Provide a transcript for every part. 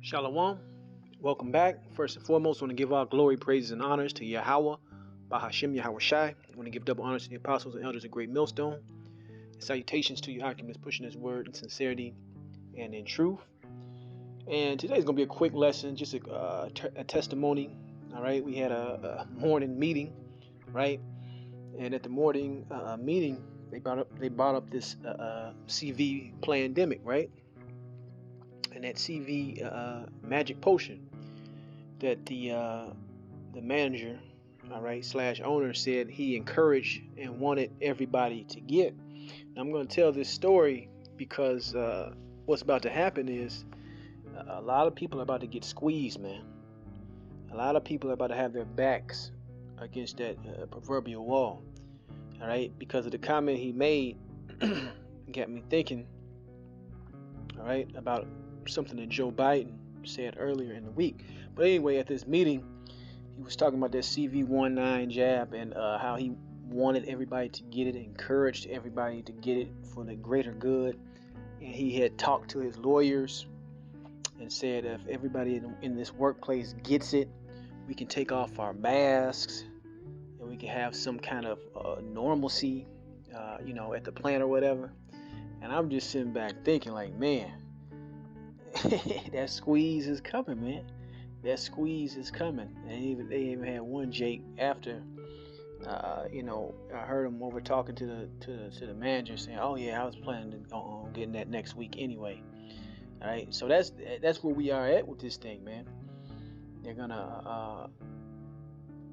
Shalom. Welcome back. First and foremost, I want to give all glory, praises, and honors to Yahweh, Bahashim Yahweh Shai. I want to give double honors to the apostles and elders of Great Millstone. And salutations to you, Optimus, pushing his word in sincerity and in truth. And today's going to be a quick lesson, just a testimony. All right, we had a morning meeting, right? And at the morning meeting, they brought up this CV pandemic, right? And that CV magic potion that the manager, all right, slash owner said he encouraged and wanted everybody to get. Now, I'm going to tell this story because what's about to happen is a lot of people are about to get squeezed, man. A lot of people are about to have their backs against that proverbial wall, all right, because of the comment he made. Got me thinking, all right, about something that Joe Biden said earlier in the week. But anyway, at this meeting, he was talking about that CV19 jab and how he wanted everybody to get it, encouraged everybody to get it for the greater good. And he had talked to his lawyers and said if everybody in this workplace gets it, we can take off our masks and we can have some kind of normalcy, at the plant or whatever. And I'm just sitting back thinking like, man, that squeeze is coming, man. That squeeze is coming. And they even had one Jake after, I heard him over talking to the manager saying, "Oh yeah, I was planning on getting that next week anyway." All right, so that's where we are at with this thing, man. They're gonna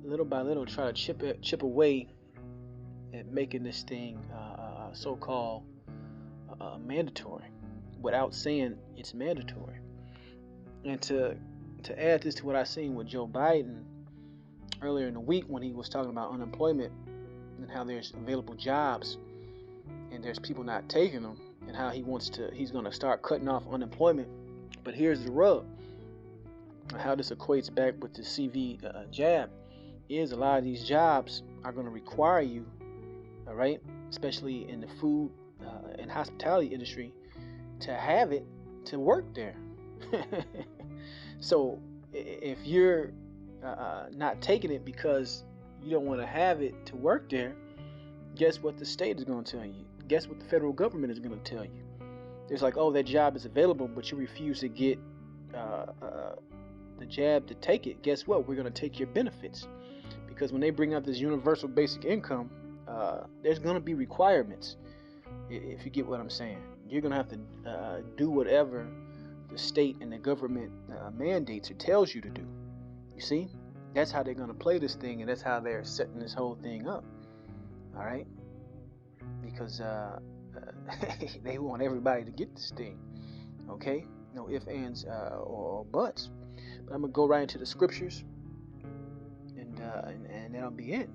little by little try to chip away at making this thing so-called mandatory, without saying it's mandatory. And to add this to what I seen with Joe Biden earlier in the week when he was talking about unemployment and how there's available jobs and there's people not taking them, and how he's going to start cutting off unemployment. But here's the rub, how this equates back with the CV jab is a lot of these jobs are going to require you, all right, especially in the food and hospitality industry, to have it to work there. So if you're not taking it because you don't want to have it to work there, guess what the state is going to tell you? Guess what the federal government is going to tell you? It's like, oh, that job is available, but you refuse to get the jab to take it. Guess what? We're going to take your benefits. Because when they bring out this universal basic income, there's going to be requirements, if you get what I'm saying. You're going to have to do whatever the state and the government mandates or tells you to do. You see? That's how they're going to play this thing, and that's how they're setting this whole thing up. All right? Because they want everybody to get this thing. Okay? No ifs, ands, or buts. But I'm going to go right into the scriptures, and that'll be it.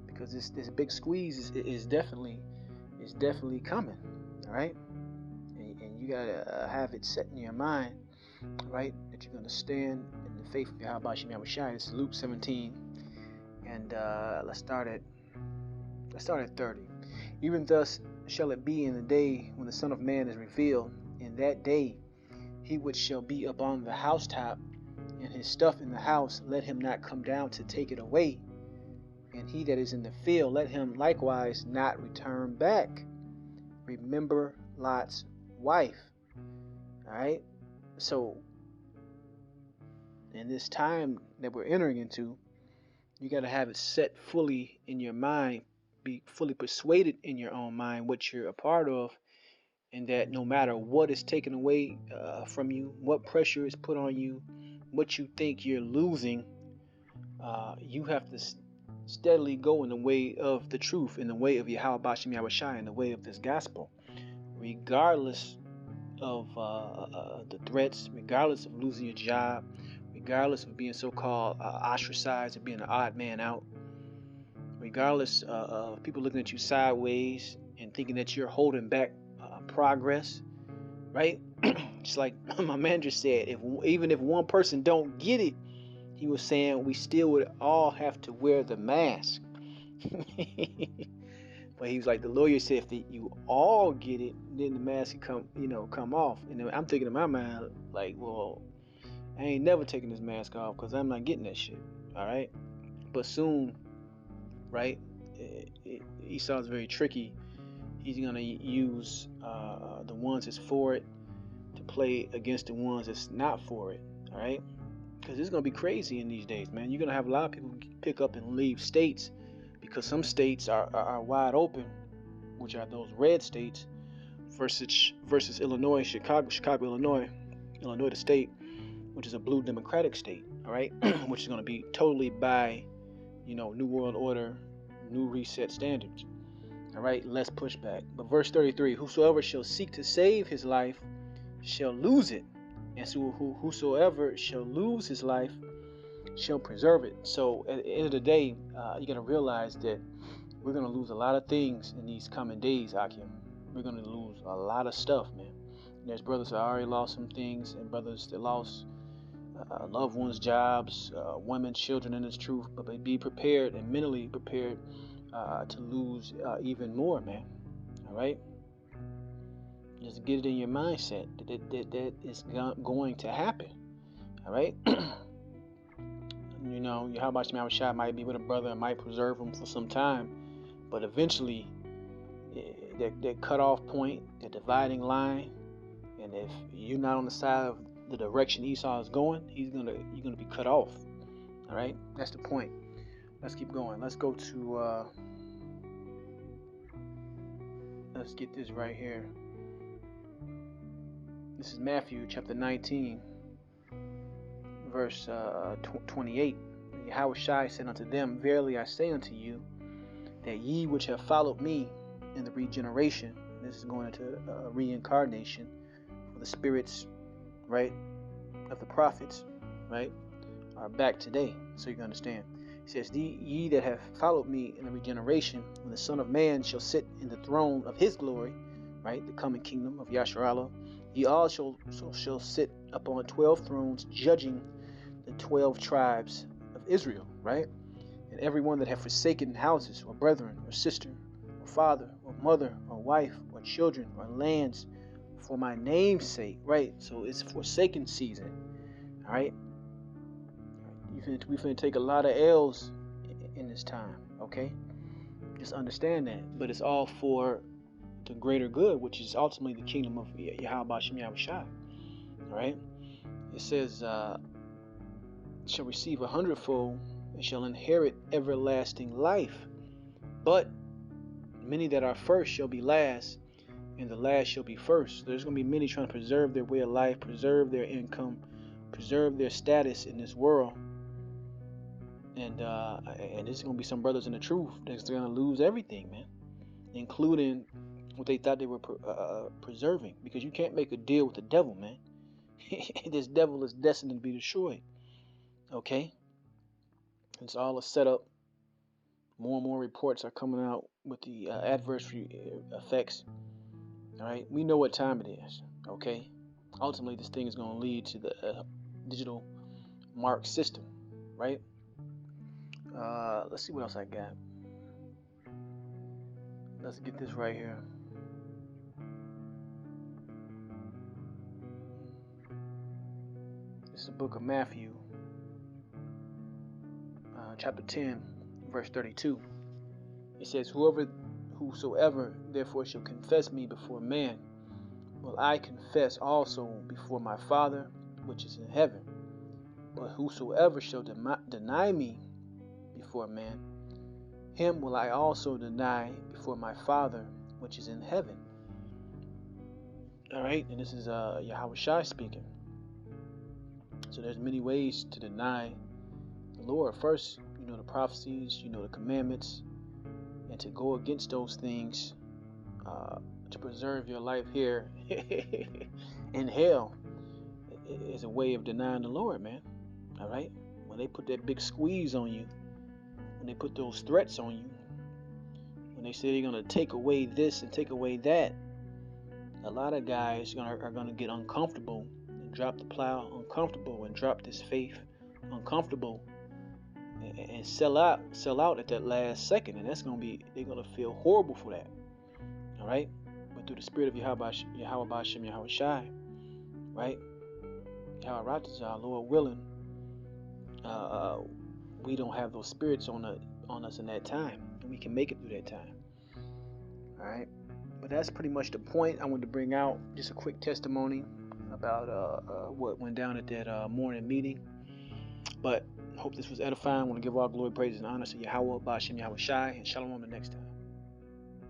Because this big squeeze is definitely coming. All right? And you got to have it set in your mind, right, that you're going to stand in the faith of Yahweh Yahweh Shai. This is Luke 17, and let's start at 30. Even thus shall it be in the day when the Son of Man is revealed. In that day he which shall be upon the housetop, and his stuff in the house, let him not come down to take it away. And he that is in the field, let him likewise not return back. Remember Lot's wife. All right. So in this time that we're entering into, you got to have it set fully in your mind, be fully persuaded in your own mind what you're a part of, and that no matter what is taken away from you, what pressure is put on you, what you think you're losing, you have to steadily go in the way of the truth, in the way of Yahweh Bashim Yahweh Shai, in the way of this gospel, regardless of the threats, regardless of losing your job, regardless of being so-called ostracized and being an odd man out, regardless of people looking at you sideways and thinking that you're holding back progress, right? Just like my manager said, even if one person don't get it, he was saying we still would all have to wear the mask. But he was like, the lawyer said if you all get it, then the mask can come off. And I'm thinking in my mind, like, well, I ain't never taking this mask off because I'm not getting that shit. All right. But soon, right? Esau's very tricky. He's gonna use the ones that's for it to play against the ones that's not for it. All right. Because it's going to be crazy in these days, man. You're going to have a lot of people pick up and leave states because some states are wide open, which are those red states, versus Illinois, Chicago, Illinois the state, which is a blue Democratic state, all right, which is going to be totally by, New World Order, new reset standards, all right, less pushback. But verse 33, whosoever shall seek to save his life shall lose it, and so whosoever shall lose his life shall preserve it. So at the end of the day, you got to realize that we're going to lose a lot of things in these coming days, Akim. We're going to lose a lot of stuff, man. And there's brothers that already lost some things, and brothers that lost loved ones, jobs, women, children in this truth. But be prepared and mentally prepared to lose even more, man. All right? Just get it in your mindset that it's going to happen. All right? Yahweh Shai Shai might be with a brother and might preserve him for some time, but eventually that cutoff point, the dividing line, and if you're not on the side of the direction Esau is going, you're gonna be cut off. All right, that's the point. Let's keep going. Let's go to let's get this right here. This is Matthew chapter 19, verse 28. Yahweh Shai said unto them, verily I say unto you, that ye which have followed me in the regeneration, this is going into reincarnation for the spirits, right, of the prophets, right, are back today. So you can understand. He says, ye that have followed me in the regeneration, when the Son of Man shall sit in the throne of his glory, right, the coming kingdom of Yasharallah, ye all shall sit upon 12 thrones, judging the 12 tribes of Israel, right? And everyone that have forsaken houses, or brethren, or sister, or father, or mother, or wife, or children, or lands, for my name's sake, right? So it's forsaken season, all right? We finna take a lot of L's in this time, okay? Just understand that. But it's all for the greater good, which is ultimately the kingdom of Yahweh Shem Yahweh Shai, all right? It says, shall receive 100-fold and shall inherit everlasting life. But many that are first shall be last, and the last shall be first. So there's going to be many trying to preserve their way of life, preserve their income, preserve their status in this world. And there's going to be some brothers in the truth that's going to lose everything, man, including what they thought they were preserving. Because you can't make a deal with the devil, man. This devil is destined to be destroyed. Okay? It's all a setup. More and more reports are coming out with the adverse effects. All right, we know what time it is. Okay, ultimately this thing is going to lead to the digital mark system, right? Let's see what else I got. Let's get this right here. This is the book of Matthew, chapter 10, verse 32. It says, whosoever therefore shall confess me before man, will I confess also before my Father which is in heaven. But whosoever shall deny me before man, him will I also deny before my Father which is in heaven. All right, and this is Yahweh Shai speaking. So there's many ways to deny the Lord. First, the prophecies, the commandments, and to go against those things to preserve your life here in hell is a way of denying the Lord, man. All right, when they put that big squeeze on you, when they put those threats on you, when they say they're going to take away this and take away that, a lot of guys are going to get uncomfortable and drop the plow, uncomfortable and drop this faith, uncomfortable and sell out at that last second, and they're going to feel horrible for that. All right, but through the spirit of Yahweh Shem Yahweh Shai, right, Lord willing, we don't have those spirits on us in that time, and we can make it through that time. All right, but that's pretty much the point. I wanted to bring out just a quick testimony about what went down at that morning meeting. But hope this was edifying. I want to give all glory, praise, and honor to Yahweh, Ba'ashem Yahweh Shai, and Shalom the next time.